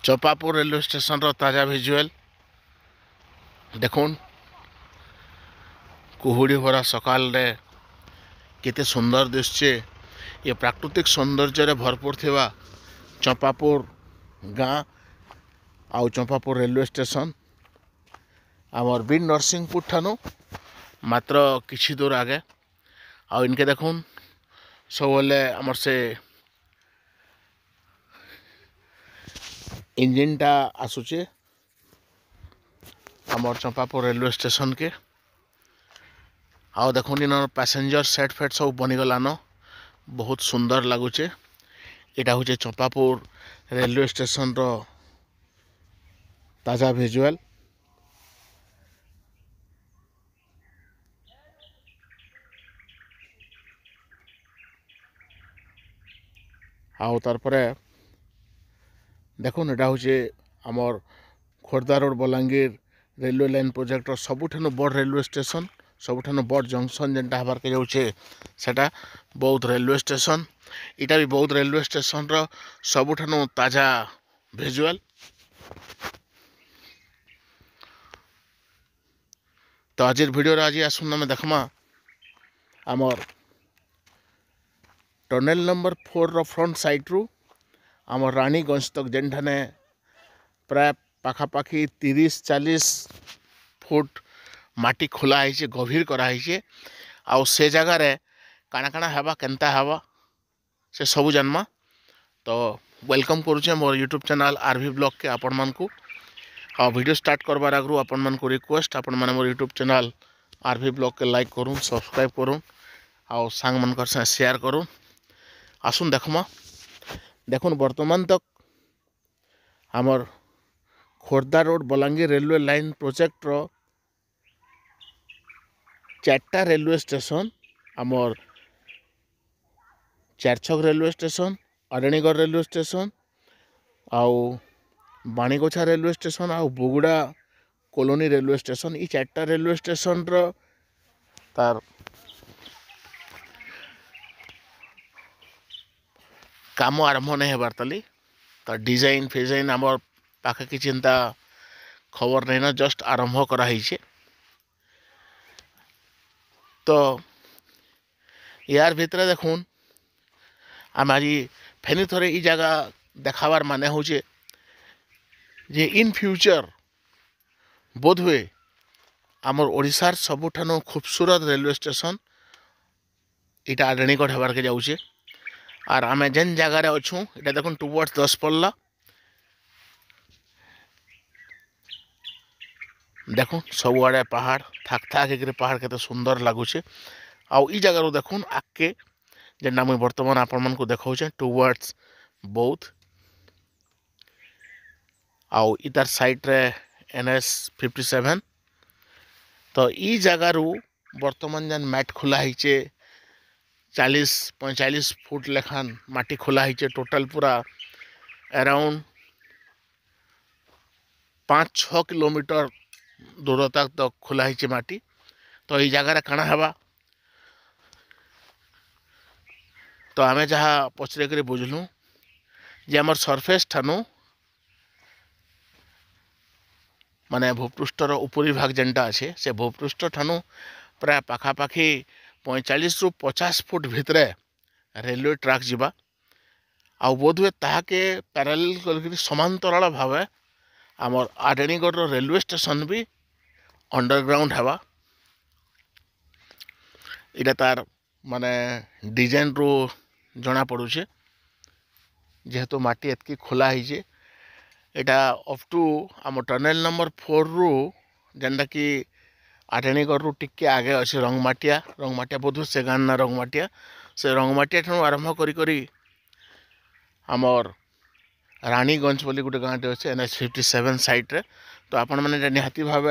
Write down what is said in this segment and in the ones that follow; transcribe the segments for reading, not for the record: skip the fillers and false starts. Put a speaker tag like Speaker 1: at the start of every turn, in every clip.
Speaker 1: चपापुर railway station रो ताजा visual देखुन कुहुड़ी भरा सकाल रे केते सुंदर दिशे। ये प्राकृतिक सौंदर्य रे भरपूर थिबा चपापुर गाँ आउ चंपापुर रेलवे स्टेशन आमर बी नरसिंहपुर ठानु मात्र किछि दूर आगे। आउ इनके देखुन सब आमर से इंजिन टा आसुचे आमर चंपापुर रेलवे स्टेशन के। आउ देखुन इन पैसेंजर सेट फेट सब बनीगलान बहुत सुंदर लगुचे। यहाँ हूँ चंपापुर रेलवे स्टेशन रो ताजा भिजुआल। आउ तार परे देखुन यहाँ हूँ आमर Khordha road Balangir railway line project सबुठानु बड़ रेलवे स्टेशन सबुठानु बड़ जंक्शन जेनटा हबार के जाऊे सेटा बौद्ध रेलवे स्टेशन। इटा भी बौद्ध रेलवे स्टेशन रो सबुठानु ताजा भिजुआल। तो आज वीडियो आज आसन आम देखमा आमर टनेल नंबर 4 रो फ्रंट साइड रु आमर रानीगंज तक जेनठाने प्राय पाखापाखि 30-40 फुट माटी खोला है गभीर कराई आउ से जगार काना काना हेबा केनता हेबा से सबू जानमा। तो वेलकम करुचे मोर यूट्यूब चैनल आरवी ब्लॉग के आपण मान को। हाँ वीडियो स्टार्ट करबार आगु आपण मान को रिक्वेस्ट आपण माने मोर यूट्यूब चैनल आरवी ब्लॉग के लाइक करूँ सब्सक्राइब करूँ आउ सांग मानकर से शेयर करूँ। आसुन देखमा देखुन वर्तमान तक आमर Khordha road Balangir railway line project रो 4टा रेलवे स्टेशन आमर Charchhak railway station Aranigarh railway station आउ बाणीगोछा रेलवे स्टेशन आउ बुगुड़ा कॉलोनी रेलवे स्टेशन ई 4टा रेलवे स्टेशन रो तार काम आरंभ नहीं हेबार तली तार डिजाइन फिजाइन आमर पाखे की चिंता खबर नहीं ना जस्ट आरंभ कराई। तो यार भितर देखुन आम आज फेनी थोड़े ई जगह देखाबार माने हूँ जे इन फ्यूचर बोध हुए आमर ओडिशार सबुठानु खूबसूरत रेलवे स्टेशन इटा अरणीगढ़ हेबार के जाऊे। और आम जेन जगार अच्छू इटा देखुन टुवर्ड्स 10 पल्ला देखुन सबुआड़े पहाड़ थाक थाक एक पहाड़ के सुंदर लगुचे। आउ ई जगार देखुन आगे जेनटा मुझे बर्तमान आपण मन को देखा टुवर्ड्स बौद्ध आउ इतार साइड रे NH 57। तो ई जगार बर्तमान जेन मैट खोला है 40-45 फुट लेखान माटी खोला है टोटल पूरा अराउंड 5-6 किलोमीटर दूरता तक खोला है माटी। तो ये जगार काना हेबा तो आमे जहाँ पचरे कर बुझलु जे आमर सरफेस ठानु माने भूपृष्ठर उपरी भाग जेनटा अच्छे से भूपृष्ठ ठानु प्राय पाखापाखि 45-50 फुट भितरे रेलवे ट्रैक जीवा आउ बोध हुए ताके पैरेलल कर समांतराल भाव आमर अरणीगढ़ रेलवे स्टेशन भी अंडरग्राउंड हेबा। इटा तार माने डिजाइन रो जना पड़ुचे जेहेतु माटी एतकी खोला है एटा अप टू आम टनेल नंबर 4 रु जेनटा कि अरणीगढ़ रु टिके आगे अच्छे रंगमाटिया बोध से गाँ ना रंगमाटिया से रंगमाटिया ठू आरंभ करी आमर रानीगंज बोली गोटे गाँटे अच्छे NH 57 साइड रे। तो आपण मैंने निहाती भाव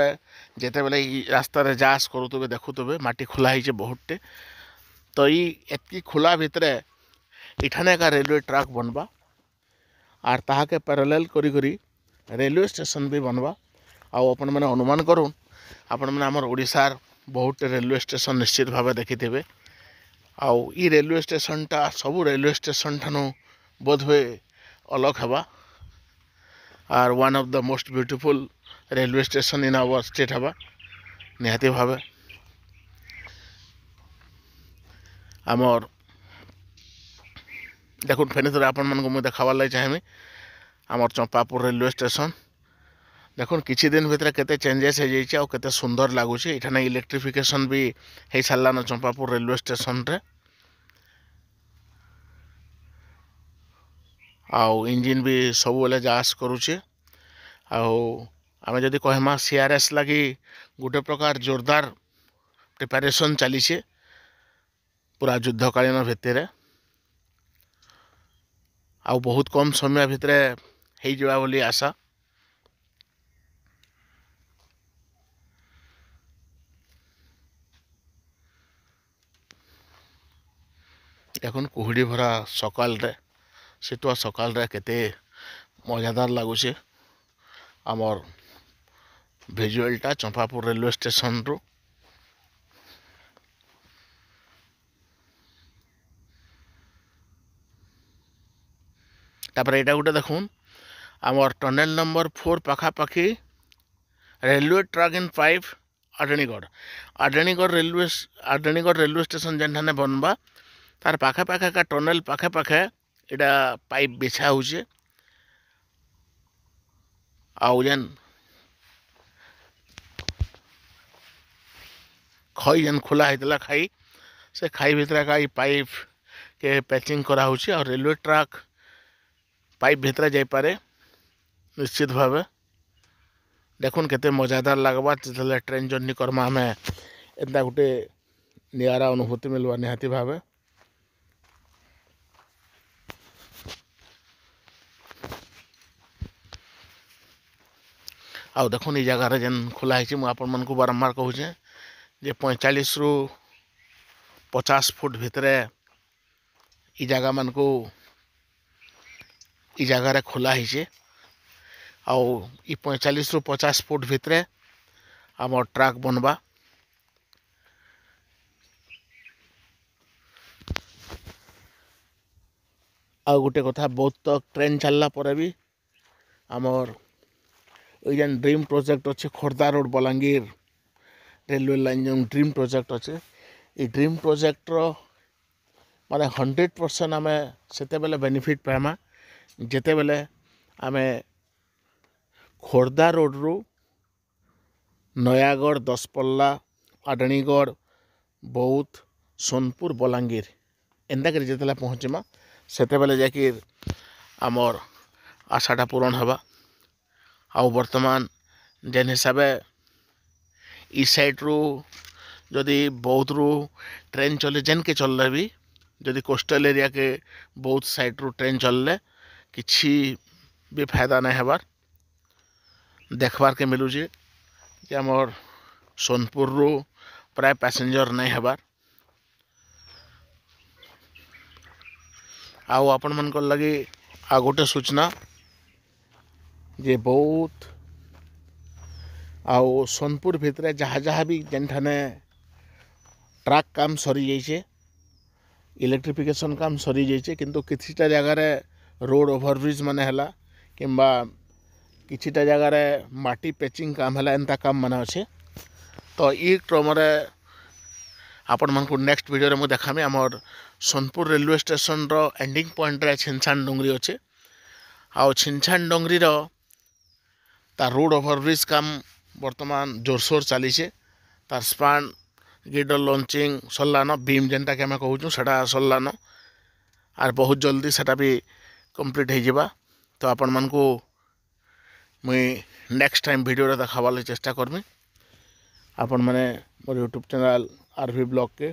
Speaker 1: जिते बेले रास्तार जास करुवे देखुवे माटी खोला है बहुतटे। तो ये एतकी खोला भितर इठाने का रेलवे ट्रैक बनवा और ताके पैरेलल करी रेलवे स्टेशन भी बनवा। आउ आपण मैंने अनुमान करूँ आपण मैंने आमर ओडिशार बहुत रेलवे स्टेशन निश्चित भाव देखी थे। आउ ई रेलवे स्टेशन टा सबू रेलवे स्टेशन ठानु बोध हुए अलग हेबा। Are one of the most beautiful railway station in our state हवा निहाती भावे आमर देखो फेनी थोड़े आपण मन को मुझे देखाबार लगे चाहेमी आमर चंपापुर रेलवे स्टेशन देखो किछि दिन भितर केते चेंजेस हो जाइए और केते सुंदर लगुच यहाँ इलेक्ट्रिफिकेशन भी हो सारान चंपापुर रेलवे स्टेशन रे आउ इंजिन भी सब बेले जास करुचे आम जदि कहमा सीआरएस लगी गोटे प्रकार जोरदार प्रिपरेशन चली पूरा युद्धकालीन भित्तिर आउ बहुत कम समय भितर हो जावा बोली आशा देखुन कुहुड़ी भरा सकाल रे शीतुआ सकाल रे केते मजादार लगुचे आमर भिजुआलटा चंपापुर रेलवे स्टेशन रू तापर एटा गोटे देखुन आमर टनेल नंबर 4 पाखापाखी रेलवे ट्रैक इन 5 आडणीगढ़ रेलवे स्टेशन जेनठाने बनवा तार पाखे पाखे का टनेल पाखे पाखे इटा पाइप बिछा होचे आउ जेन खई जेन खुला होता खाई से खाई भितर का पाइप के पैचिंग करा होची और रेलवे ट्रैक पाइप भितर जाई पारे निश्चित भावे देखुन केते मजादार लगवा जिते ट्रेन जर्नी करमा आम एंता गोटे नियारा अनुभूति मिलवा निहाती भावे आउ देखुन ये जगार जेन खोला है मुझे मन को बारंबार कहूचे जे 45 रु 50 फुट भितर इ जगह मन को इ जगार खोला है आउ 45 रु 50 फुट भितर आम ट्रैक बनवा आ गोटे कथा बहुत तक ट्रेन चलला पर भी आमर जेन ड्रीम प्रोजेक्ट अच्छे Khordha road Balangir railway line जो ड्रीम प्रोजेक्ट अच्छे ये ड्रीम प्रोजेक्ट रो माने 100% आम से बेले बेनिफिट पाइमा जिते बेले आम खोर्धा रोड रू नयागढ़ दसपल्ला आडणीगढ़ बौद्ध सोनपुर बलांगीर एंता कर जिते पहुँचमा से बेले जाकि आमर आशाटा पूरण हवा आउ वर्तमान जेन हिसाब इ साइड रू जदि बौद्ध रू ट्रेन चले जेन के चलले भी जदि कोस्टल एरिया के बौद्ध साइड रू ट्रेन चलले किछि भी फायदा नहीं हबार देखबार के मिलूचे कि आमर सोनपुर रू प्राय पैसेंजर नहीं हबार आउ आपण मन लगी आ गोटे सूचना जे बौद्ध आउ सोनपुर भितर जहाँ जहाँ भी जेनठाने ट्रैक काम सरी जाइए इलेक्ट्रिफिकेशन काम सरी जाइए किंतु किछिटा जगार रोड ओवरब्रिज माने हला किंबा किछिटा जगार माटी पेचिंग काम हला एंता काम माने अच्छे तो ये क्रम आपण मन को नेक्स्ट वीडियो रे मु देखामी आमर सोनपुर रेलवे स्टेशन रो एंडिंग पॉइंट रे छिनछान डोंगरी अच्छे आउ छिनछान डोंगरी रो तार रोड ओवरब्रिज काम वर्तमान जोरसोर चली तार स्पान गिडर लॉन्चिंग सरलान बीम जेनटा के कहूँ सेटा सरलान आर बहुत जल्दी सेटा भी कंप्लीट हो जावा तो आपण मन को मुई नेक्स्ट टाइम वीडियो रे देखाबार चेष्टा करमी आपण मैंने मोर यूट्यूब चैनल आरवी ब्लॉग के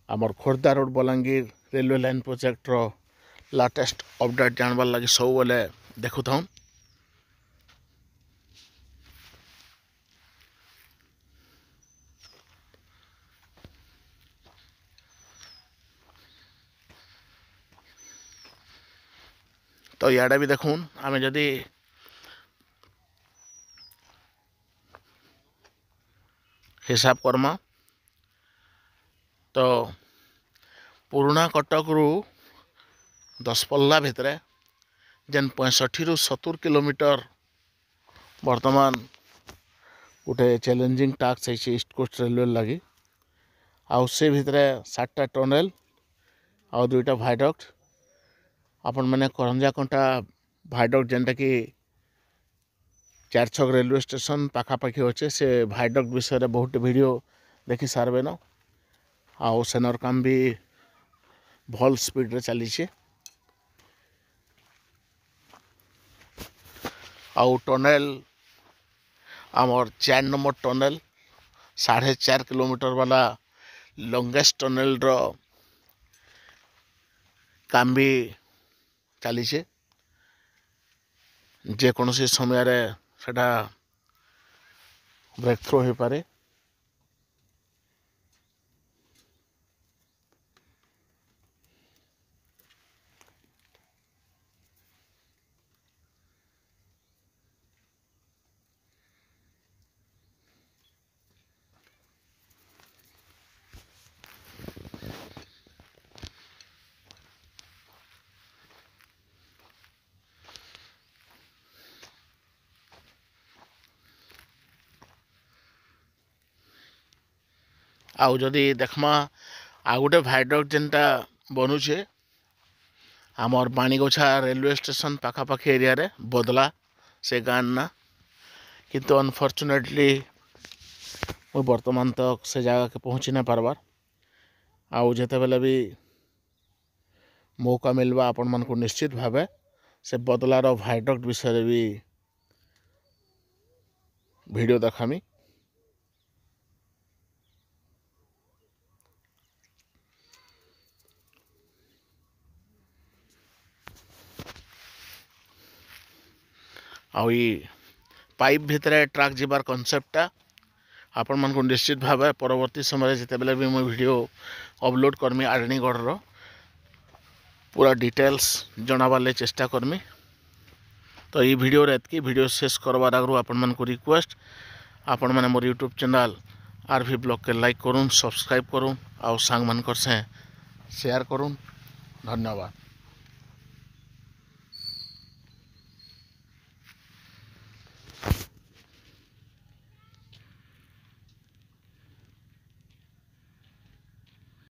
Speaker 1: आमर Khordha road Balangir railway line project रो लाटेस्ट अपडेट जानबार लगी सब बेले देखु था तो याडा भी देखून आम जदि हिसाब करमा तो पुराना कटक रु दसपल्ला भितर जेन 65 ରୁ 70 किलोमीटर वर्तमान गोटे चैलेंजिंग टास्क है ईस्ट कोस्ट रेलवे लगी आउ से भितर 7टा टनेल आउ 2टा भाइडक्ट आपण मैंने करंजा कंटा भाइडक्ट जेनटा कि 4 छक रेलवे स्टेशन पाखापाखि अच्छे से भाइडक्ट विषय बहुत वीडियो देखी सारे न आउ सेनर काम भी भल स्पीड रे चली आउ टनेल आमर 4 नंबर टनेल 4.5 किलोमीटर वाला लॉन्गेस्ट टनेल रो काम भी चली जेकोसी समय सेटा ब्रेक थ्रो हो पारे आउ जदि देखमा आ गोटे भाइडक्ट जेनटा बनुचे आमर बाणीगोछा रेलवे स्टेशन पाखापाखि एरिया रे बदला से गान ना किंतु अनफॉर्चुनेटली मुझे वर्तमान तक से जगह के पहुँची ना पारबार आउ जिते बेले भी मौका मिलवा आपण मन को निश्चित भावे से बदलार भाइडक्ट विषय भी वीडियो देखामी आउ पाइप भितर ट्रक जीवार कनसेप्टा आपण मन को निश्चित भाव परवर्ती समय जिते बेले भी मुझे वीडियो अपलोड करमी आरणीगढ़ रो पूरा डिटेल्स जनाबार चेष्टा करमी तो ये वीडियो एतकी वीडियो शेष करवार आगु आपण मन को रिक्वेस्ट आपण मैंने मोर यूट्यूब चैनल आरवी ब्लॉग के लाइक करूँ सब्सक्राइब करूँ आउ सांग मन से शेयर करूँ धन्यवाद।